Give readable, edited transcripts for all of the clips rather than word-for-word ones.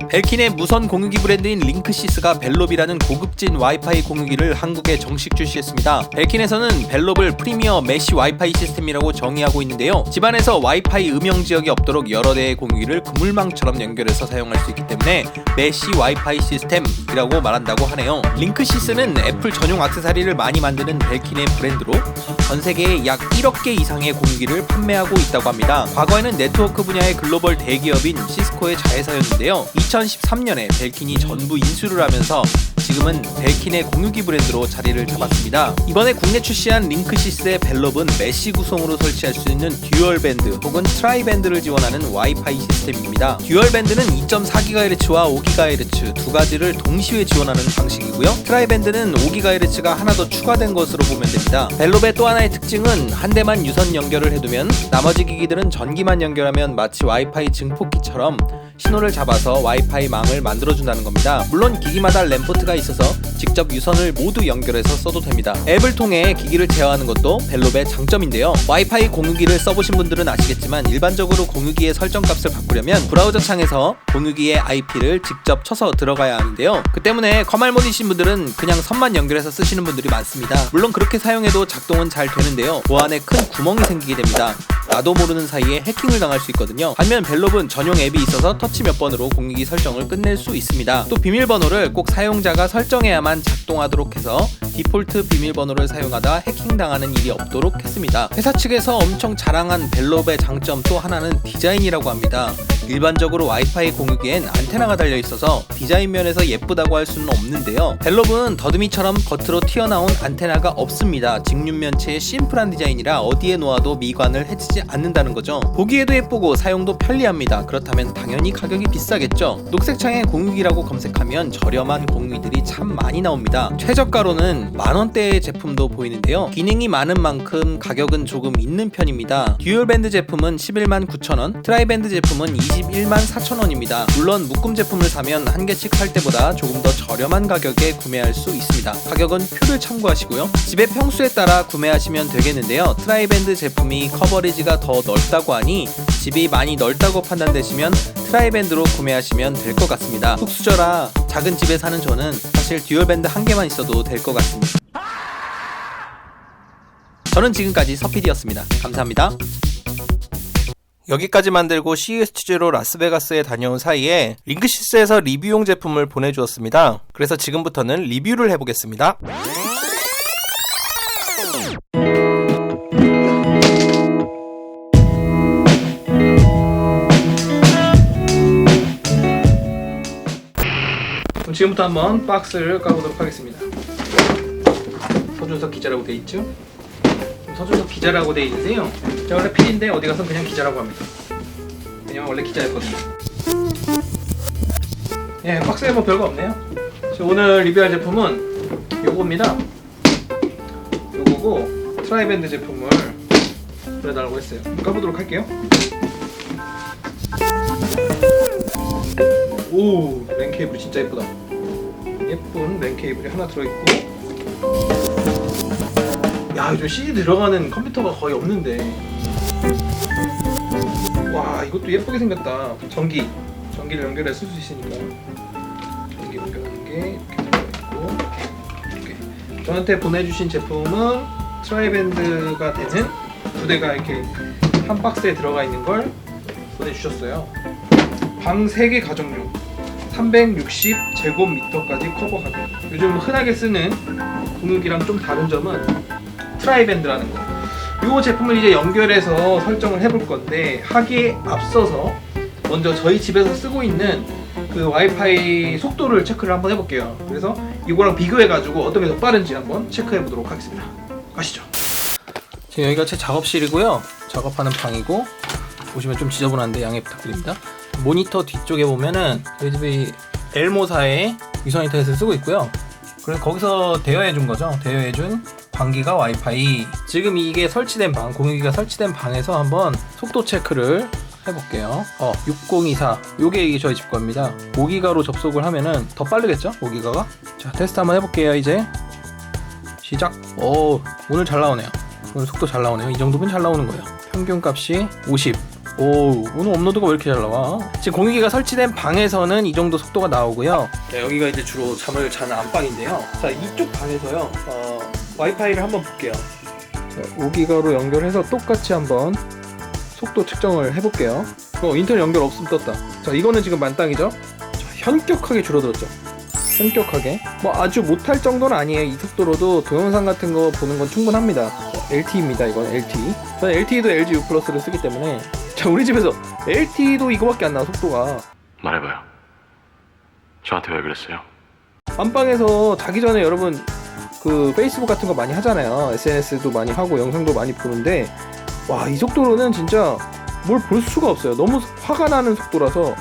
벨킨의 무선 공유기 브랜드인 링크시스가 벨롭이라는 고급진 와이파이 공유기를 한국에 정식 출시했습니다. 벨킨에서는 벨롭을 프리미어 메쉬 와이파이 시스템이라고 정의하고 있는데요. 집안에서 와이파이 음영 지역이 없도록 여러 대의 공유기를 그물망처럼 연결해서 사용할 수 있기 때문에 메쉬 와이파이 시스템이라고 말한다고 하네요. 링크시스는 애플 전용 액세서리를 많이 만드는 벨킨의 브랜드로 전 세계에 약 1억 개 이상의 공유기를 판매하고 있다고 합니다. 과거에는 네트워크 분야의 글로벌 대기업인 시스코의 자회사였는데요. 2013년에 벨킨이 전부 인수를 하면서 지금은 벨킨의 공유기 브랜드로 자리를 잡았습니다. 이번에 국내 출시한 링크시스의 벨롭은 메쉬 구성으로 설치할 수 있는 듀얼밴드 혹은 트라이밴드를 지원하는 와이파이 시스템입니다. 듀얼밴드는 2.4GHz와 5GHz 두 가지를 동시에 지원하는 방식이고요. 트라이밴드는 5GHz가 하나 더 추가된 것으로 보면 됩니다. 벨롭의 또 하나의 특징은 한 대만 유선 연결을 해두면 나머지 기기들은 전기만 연결하면 마치 와이파이 증폭기처럼 신호를 잡아서 와이파이 망을 만들어준다는 겁니다. 물론 기기마다 램포트가 있어서 직접 유선을 모두 연결해서 써도 됩니다. 앱을 통해 기기를 제어하는 것도 벨롭의 장점인데요. 와이파이 공유기를 써보신 분들은 아시겠지만 일반적으로 공유기의 설정값을 바꾸려면 브라우저 창에서 공유기의 IP를 직접 쳐서 들어가야 하는데요. 그 때문에 커말못이신 분들은 그냥 선만 연결해서 쓰시는 분들이 많습니다. 물론 그렇게 사용해도 작동은 잘 되는데요. 보안에 큰 구멍이 생기게 됩니다. 나도 모르는 사이에 해킹을 당할 수 있거든요. 반면 벨롭은 전용 앱이 있어서 터치 몇 번으로 공유기 설정을 끝낼 수 있습니다. 또 비밀번호를 꼭 사용자가 설정해야만 작동하도록 해서 디폴트 비밀번호를 사용하다 해킹당하는 일이 없도록 했습니다. 회사 측에서 엄청 자랑한 벨롭의 장점 또 하나는 디자인이라고 합니다. 일반적으로 와이파이 공유기엔 안테나가 달려있어서 디자인 면에서 예쁘다고 할 수는 없는데요. 벨롭은 더듬이처럼 겉으로 튀어나온 안테나가 없습니다. 직륜면체의 심플한 디자인이라 어디에 놓아도 미관을 해치지 않는다는 거죠. 보기에도 예쁘고 사용도 편리합니다. 그렇다면 당연히 가격이 비싸겠죠. 녹색창에 공유기라고 검색하면 저렴한 공유기들이 참 많이 나옵니다. 최저가로는 만원대의 제품도 보이는데요. 기능이 많은 만큼 가격은 조금 있는 편입니다. 듀얼밴드 제품은 11만 9천원, 트라이밴드 제품은 21만 4천원입니다. 물론 묶음 제품을 사면 한 개씩 살 때보다 조금 더 저렴한 가격에 구매할 수 있습니다. 가격은 표를 참고하시고요. 집의 평수에 따라 구매하시면 되겠는데요. 트라이밴드 제품이 커버리지가 더 넓다고 하니 집이 많이 넓다고 판단되시면 트라이밴드로 구매하시면 될 것 같습니다. 흙수저라 작은 집에 사는 저는 사실 듀얼밴드 한 개만 있어도 될 것 같습니다. 저는 지금까지 서PD였습니다. 감사합니다. 여기까지 만들고 CES 취재로 라스베가스에 다녀온 사이에 링크시스에서 리뷰용 제품을 보내주었습니다. 그래서 지금부터는 리뷰를 해보겠습니다. 지금부터 한번 박스를 까보도록 하겠습니다. 서준석 기자라고 돼 있죠? 서준석 기자라고 돼 있는데요. 제가 원래 PD인데 어디 가서 그냥 기자라고 합니다. 왜냐면 원래 기자였거든요. 예, 박스에 뭐 별거 없네요. 오늘 리뷰할 제품은 요겁니다. 요거고 트라이밴드 제품을 보내달라고 했어요. 까보도록 할게요. 오, 랜 케이블이 진짜 예쁘다. 예쁜 랜 케이블이 하나 들어있고, 야, 요즘 CD 들어가는 컴퓨터가 거의 없는데, 와, 이것도 예쁘게 생겼다. 전기를 연결해 쓸 수 있으니까 전기 연결하는 게 이렇게 들어있고, 이렇게 저한테 보내주신 제품은 트라이밴드가 되는 두 대가 이렇게 한 박스에 들어가 있는 걸 보내주셨어요. 방 3개 가정용 360제곱미터까지 커버 가능. 요즘 흔하게 쓰는 공유기랑 좀 다른 점은 트라이밴드라는 거. 이 제품을 이제 연결해서 설정을 해볼 건데, 하기에 앞서서 먼저 저희 집에서 쓰고 있는 그 와이파이 속도를 체크를 한번 해볼게요. 그래서 이거랑 비교해가지고 어떤 게 더 빠른지 한번 체크해보도록 하겠습니다. 가시죠. 지금 여기가 제 작업실이고요. 작업하는 방이고, 보시면 좀 지저분한데 양해 부탁드립니다. 모니터 뒤쪽에 보면은 저희 집이 엘모사의 유선 인터넷을 쓰고 있고요. 그래서 거기서 대여해준 거죠. 대여해준 방기가 와이파이. 지금 이게 설치된 방, 공유기가 설치된 방에서 한번 속도 체크를 해볼게요. 6024. 요게 저희 집 겁니다. 5기가로 접속을 하면은 더 빠르겠죠? 5기가가. 자, 테스트 한번 해볼게요. 이제 시작. 오늘 잘 나오네요. 오늘 속도 잘 나오네요. 이 정도면 잘 나오는 거예요. 평균 값이 50. 오, 오늘 업로드가 왜 이렇게 잘 나와? 지금 공유기가 설치된 방에서는 이 정도 속도가 나오고요. 네, 여기가 이제 주로 잠을 자는 안방인데요. 자, 이쪽 방에서요, 와이파이를 한번 볼게요. 자, 5기가로 연결해서 똑같이 한번 속도 측정을 해볼게요. 인터넷 연결 없으면 떴다. 자, 이거는 지금 만땅이죠? 자, 현격하게 줄어들었죠. 현격하게. 뭐 아주 못할 정도는 아니에요. 이 속도로도 동영상 같은 거 보는 건 충분합니다. LTE입니다. 이건 LTE. 저는 LTE도 LG U 플러스를 쓰기 때문에. 자, 우리 집에서 LTE도 이거밖에 안 나와, 속도가. 말해봐요. 저한테 왜 그랬어요? 안방에서 자기 전에 여러분 그 페이스북 같은 거 많이 하잖아요. SNS도 많이 하고 영상도 많이 보는데, 와, 이 속도로는 진짜 뭘 볼 수가 없어요. 너무 화가 나는 속도라서.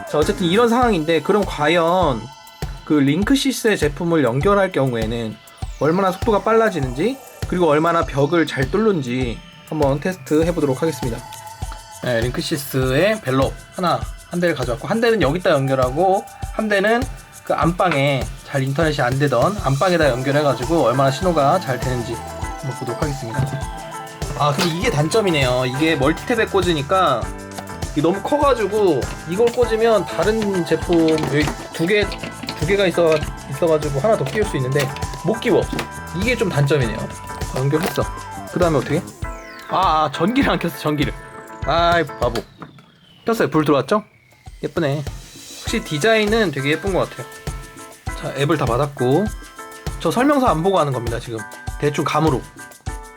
자, 어쨌든 이런 상황인데, 그럼 과연 그 링크시스의 제품을 연결할 경우에는 얼마나 속도가 빨라지는지, 그리고 얼마나 벽을 잘 뚫는지 한번 테스트 해보도록 하겠습니다. 네, 링크시스의 벨롭 한 대를 가져왔고, 한 대는 여기다 연결하고, 한 대는 그 안방에 잘 인터넷이 안 되던 안방에다 연결해가지고 얼마나 신호가 잘 되는지 한번 보도록 하겠습니다. 아, 근데 이게 단점이네요. 이게 멀티탭에 꽂으니까 이게 너무 커가지고, 이걸 꽂으면 다른 제품 여기 두 개가 있어가지고 하나 더 끼울 수 있는데 못 끼워. 이게 좀 단점이네요. 연결했어. 그 다음에 어떻게? 전기를 안 켰어. 전기를. 아이 바보. 켰어요. 불 들어왔죠? 예쁘네. 확실히 디자인은 되게 예쁜 것 같아요. 자, 앱을 다 받았고, 저 설명서 안 보고 하는 겁니다. 지금 대충 감으로.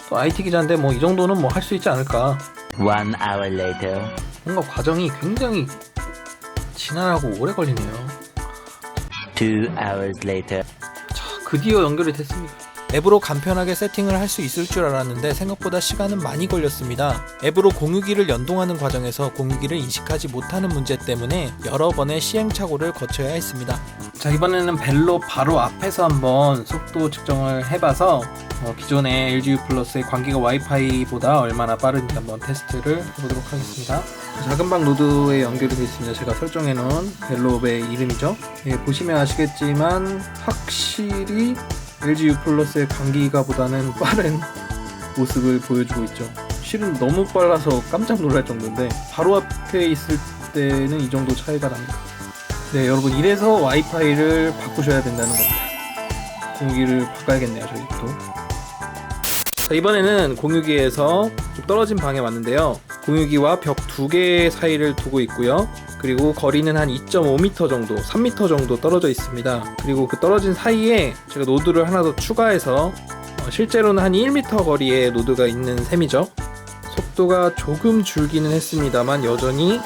또 IT 기자인데 뭐 이 정도는 뭐 할 수 있지 않을까. 1 hour later. 뭔가 과정이 굉장히 지난하고 오래 걸리네요. 2 hours later. 자, 드디어 연결이 됐습니다. 앱으로 간편하게 세팅을 할 수 있을 줄 알았는데 생각보다 시간은 많이 걸렸습니다. 앱으로 공유기를 연동하는 과정에서 공유기를 인식하지 못하는 문제 때문에 여러 번의 시행착오를 거쳐야 했습니다. 자, 이번에는 벨로 바로 앞에서 한번 속도 측정을 해봐서 기존의 LG U 플러스의 관기가 와이파이보다 얼마나 빠른지 한번 테스트를 해보도록 하겠습니다. 작은 방 노드에 연결이 되어 있습니다. 제가 설정해놓은 벨롭의 이름이죠. 예, 보시면 아시겠지만 확실히 LG U 플러스의 관기가보다는 빠른 모습을 보여주고 있죠. 실은 너무 빨라서 깜짝 놀랄 정도인데, 바로 앞에 있을 때는 이 정도 차이가 납니다. 네, 여러분, 이래서 와이파이를 바꾸셔야 된다는 겁니다. 공유기를 바꿔야겠네요, 저희도. 자, 이번에는 공유기에서 좀 떨어진 방에 왔는데요. 공유기와 벽 2개 사이를 두고 있고요. 그리고 거리는 한 2.5m 정도, 3m 정도 떨어져 있습니다. 그리고 그 떨어진 사이에 제가 노드를 하나 더 추가해서 실제로는 한 1m 거리에 노드가 있는 셈이죠. 속도가 조금 줄기는 했습니다만 여전히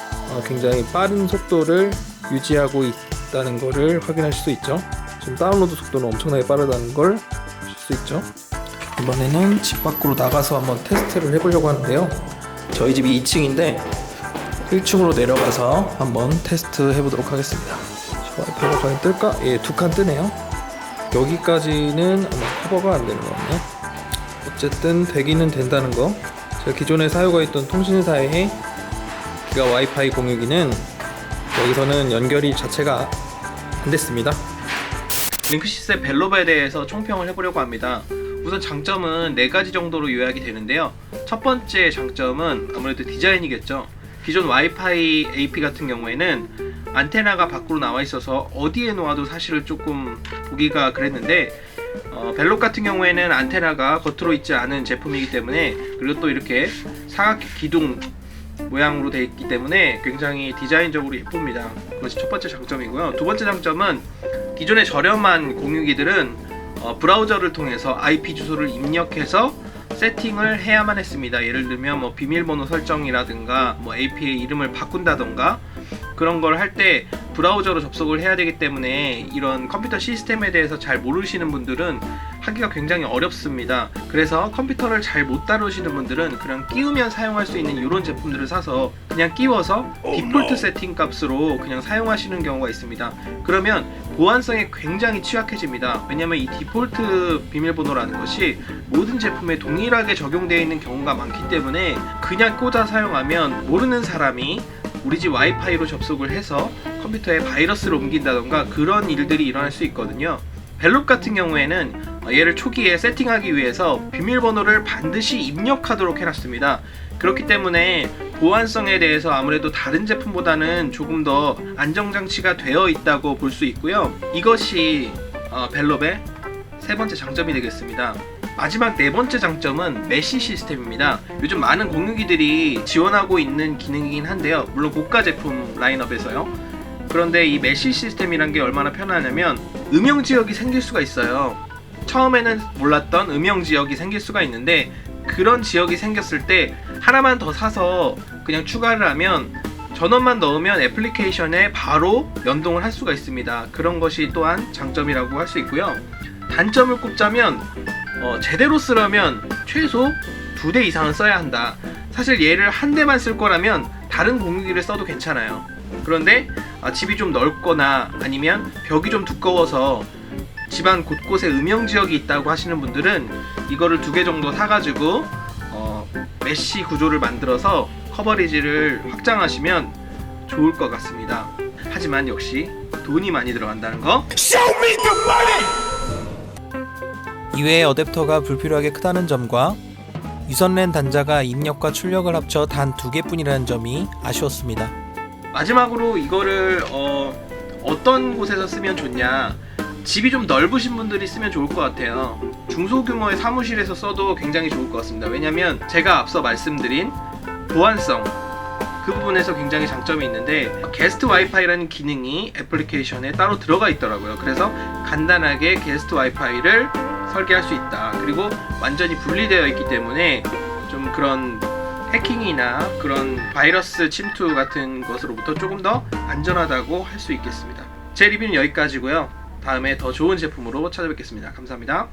굉장히 빠른 속도를 유지하고 있다는 것을 확인하실 수 있죠. 지금 다운로드 속도는 엄청나게 빠르다는 걸 보실 수 있죠. 이번에는 집 밖으로 나가서 한번 테스트를 해보려고 하는데요. 저희 집이 2층인데 1층으로 내려가서 한번 테스트 해보도록 하겠습니다. 와이파이가 과연 뜰까? 예, 2칸 뜨네요. 여기까지는 아마 커버가 안 되는 것 같네요. 어쨌든 되기는 된다는 거. 제가 기존에 사용하고 있던 통신사의 기가 와이파이 공유기는 여기서는 연결이 자체가 안 됐습니다. 링크시스의 벨롭에 대해서 총평을 해보려고 합니다. 우선 장점은 4가지 정도로 요약이 되는데요. 첫 번째 장점은 아무래도 디자인이겠죠. 기존 와이파이 AP 같은 경우에는 안테나가 밖으로 나와 있어서 어디에 놓아도 사실은 조금 보기가 그랬는데, 벨롭 같은 경우에는 안테나가 겉으로 있지 않은 제품이기 때문에, 그리고 또 이렇게 사각형 기둥 모양으로 되어 있기 때문에 굉장히 디자인적으로 예쁩니다. 그것이 첫 번째 장점이고요. 두 번째 장점은 기존의 저렴한 공유기들은 브라우저를 통해서 IP 주소를 입력해서 세팅을 해야만 했습니다. 예를 들면 뭐 비밀번호 설정이라든가 뭐 AP의 이름을 바꾼다던가 그런 걸 할 때 브라우저로 접속을 해야 되기 때문에 이런 컴퓨터 시스템에 대해서 잘 모르시는 분들은 하기가 굉장히 어렵습니다. 그래서 컴퓨터를 잘 못 다루시는 분들은 그냥 끼우면 사용할 수 있는 이런 제품들을 사서 그냥 끼워서 디폴트 세팅 값으로 그냥 사용하시는 경우가 있습니다. 그러면 보안성에 굉장히 취약해집니다. 왜냐면 이 디폴트 비밀번호라는 것이 모든 제품에 동일하게 적용되어 있는 경우가 많기 때문에 그냥 꽂아 사용하면 모르는 사람이 우리 집 와이파이로 접속을 해서 컴퓨터에 바이러스를 옮긴다던가 그런 일들이 일어날 수 있거든요. 벨롭 같은 경우에는 얘를 초기에 세팅하기 위해서 비밀번호를 반드시 입력하도록 해놨습니다. 그렇기 때문에 보안성에 대해서 아무래도 다른 제품보다는 조금 더 안정장치가 되어 있다고 볼 수 있고요. 이것이 벨롭의 세 번째 장점이 되겠습니다. 마지막 네 번째 장점은 메시 시스템입니다. 요즘 많은 공유기들이 지원하고 있는 기능이긴 한데요. 물론 고가 제품 라인업에서요. 그런데 이 메시 시스템이란 게 얼마나 편하냐면 음영 지역이 생길 수가 있어요. 처음에는 몰랐던 음영 지역이 생길 수가 있는데 그런 지역이 생겼을 때 하나만 더 사서 그냥 추가를 하면 전원만 넣으면 애플리케이션에 바로 연동을 할 수가 있습니다. 그런 것이 또한 장점이라고 할 수 있고요. 단점을 꼽자면 제대로 쓰려면 최소 2대 이상은 써야 한다. 사실 얘를 한 대만 쓸 거라면 다른 공유기를 써도 괜찮아요. 그런데 집이 좀 넓거나 아니면 벽이 좀 두꺼워서 집안 곳곳에 음영 지역이 있다고 하시는 분들은 이거를 2개 정도 사가지고 메쉬 구조를 만들어서 커버리지를 확장하시면 좋을 것 같습니다. 하지만 역시 돈이 많이 들어간다는 거. 이외에 어댑터가 불필요하게 크다는 점과 유선랜 단자가 입력과 출력을 합쳐 단 2개뿐이라는 점이 아쉬웠습니다. 마지막으로 이거를 어떤 곳에서 쓰면 좋냐, 집이 좀 넓으신 분들이 쓰면 좋을 것 같아요. 중소규모의 사무실에서 써도 굉장히 좋을 것 같습니다. 왜냐면 제가 앞서 말씀드린 보안성 그 부분에서 굉장히 장점이 있는데 게스트 와이파이라는 기능이 애플리케이션에 따로 들어가 있더라고요. 그래서 간단하게 게스트 와이파이를 설계할 수 있다. 그리고 완전히 분리되어 있기 때문에 좀 그런 해킹이나 그런 바이러스 침투 같은 것으로부터 조금 더 안전하다고 할 수 있겠습니다. 제 리뷰는 여기까지고요. 다음에 더 좋은 제품으로 찾아뵙겠습니다. 감사합니다.